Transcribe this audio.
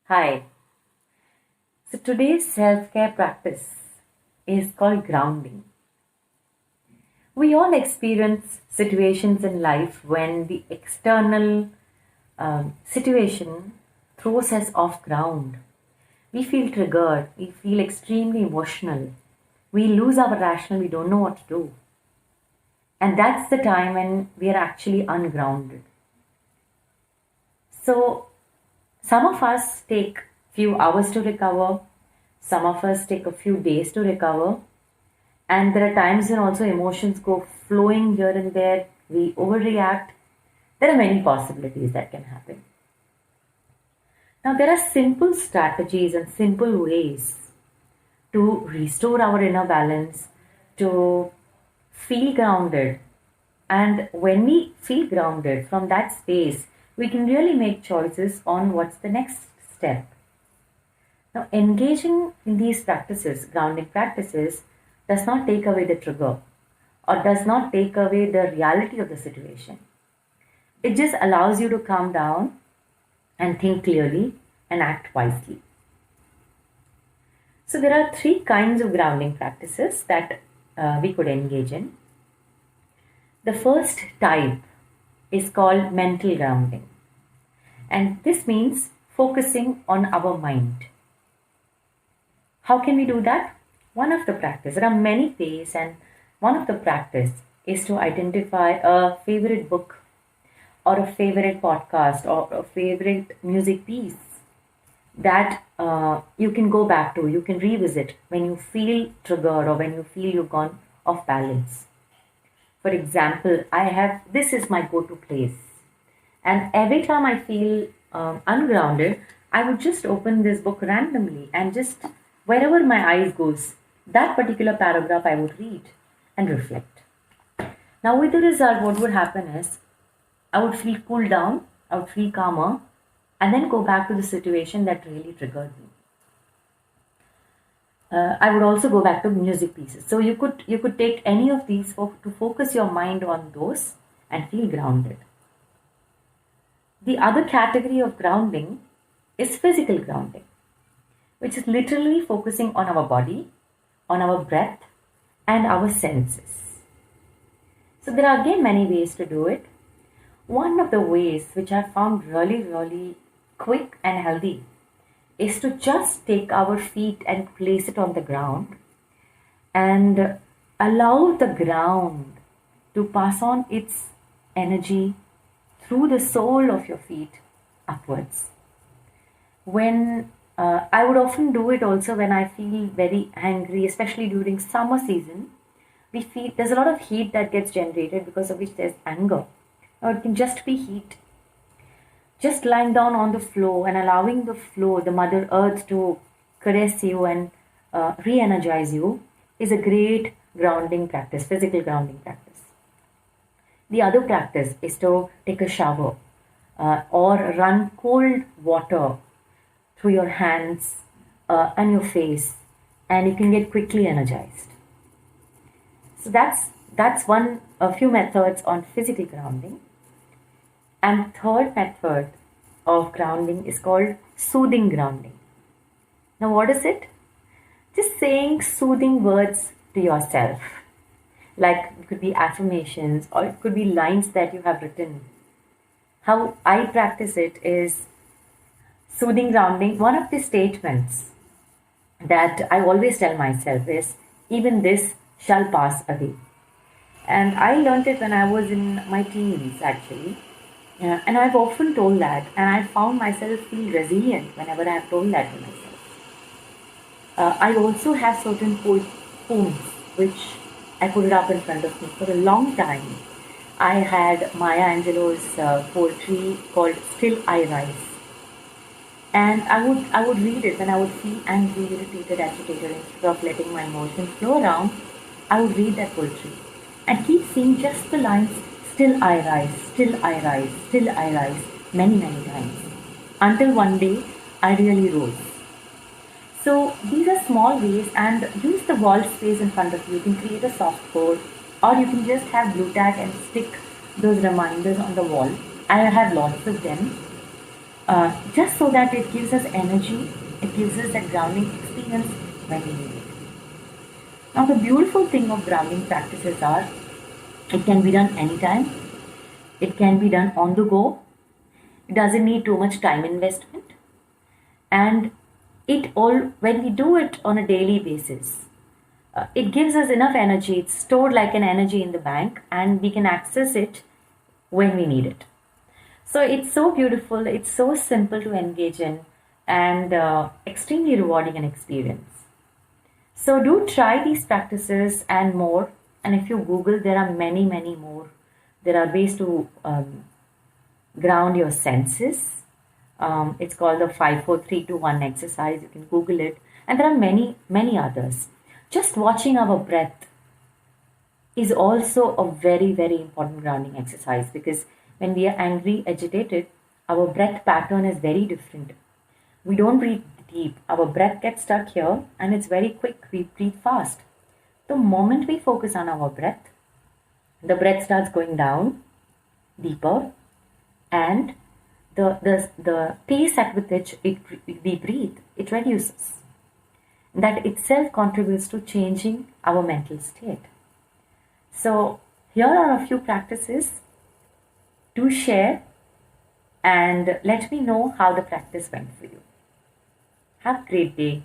Hi. So today's self-care practice is called grounding. We all experience situations in life when the external situation throws us off ground. We feel triggered, we feel extremely emotional, we lose our rational, we don't know what to do. And that's the time when we are actually ungrounded. So some of us take few hours to recover, some of us take a few days to recover, and there are times when also emotions go flowing here and there, we overreact. There are many possibilities that can happen. Now, there are simple strategies and simple ways to restore our inner balance, to feel grounded. And when we feel grounded from that space, we can really make choices on what's the next step. Now, engaging in these practices, grounding practices, does not take away the trigger or does not take away the reality of the situation. It just allows you to calm down and think clearly and act wisely. So, there are three kinds of grounding practices that we could engage in. The first type is called mental grounding, and this means focusing on our mind. How can we do that? One of the practice, there are many ways, and one of the practice is to identify a favorite book or a favorite podcast or a favorite music piece that you can go back to, you can revisit when you feel triggered or when you feel you've gone off balance. For example, this is my go-to place, and every time I feel ungrounded, I would just open this book randomly and just wherever my eyes goes, that particular paragraph I would read and reflect. Now, with the result, what would happen is I would feel cooled down, I would feel calmer, and then go back to the situation that really triggered me. I would also go back to music pieces. So you could take any of these to focus your mind on those and feel grounded. The other category of grounding is physical grounding, which is literally focusing on our body, on our breath, and our senses. So there are again many ways to do it. One of the ways which I found really, really quick and healthy is to just take our feet and place it on the ground and allow the ground to pass on its energy through the sole of your feet upwards. When I would often do it also when I feel very angry, especially during summer season. We feel there's a lot of heat that gets generated because of which there's anger. Or it can just be heat. Just lying down on the floor and allowing the floor, the Mother Earth, to caress you and re-energize you is a great grounding practice, physical grounding practice. The other practice is to take a shower or run cold water through your hands and your face, and you can get quickly energized. So that's a few methods on physical grounding. And third method of grounding is called soothing grounding. Now, what is it? Just saying soothing words to yourself. Like it could be affirmations or it could be lines that you have written. How I practice it is soothing grounding. One of the statements that I always tell myself is, even this shall pass away. And I learned it when I was in my teens actually. And I've often told that, and I found myself feel resilient whenever I have told that to myself. I also have certain poems which I put it up in front of me for a long time. I had Maya Angelou's poetry called "Still I Rise," and I would read it when I would feel angry, irritated, agitated. Instead of letting my emotions flow around, I would read that poetry and keep seeing just the lines. Still I rise, still I rise, still I rise, many, many times. Until one day, I really rose. So these are small ways, and use the wall space in front of you. You can create a soft board, or you can just have glue tag and stick those reminders on the wall. I have lots of them. just so that it gives us energy, it gives us that grounding experience when we need it. Now, the beautiful thing of grounding practices are it can be done anytime, it can be done on the go, it doesn't need too much time investment, and it all when we do it on a daily basis, it gives us enough energy. It's stored like an energy in the bank, and we can access it when we need it. So it's so beautiful, it's so simple to engage in, and extremely rewarding an experience. So do try these practices and more. And if you Google, there are many, many more. There are ways to ground your senses. It's called the 5-4-3-2-1 exercise. You can Google it. And there are many, many others. Just watching our breath is also a very, very important grounding exercise, because when we are angry, agitated, our breath pattern is very different. We don't breathe deep. Our breath gets stuck here and it's very quick. We breathe fast. The moment we focus on our breath, the breath starts going down, deeper, and the pace at which we breathe, it reduces. That itself contributes to changing our mental state. So here are a few practices. Do share and let me know how the practice went for you. Have a great day.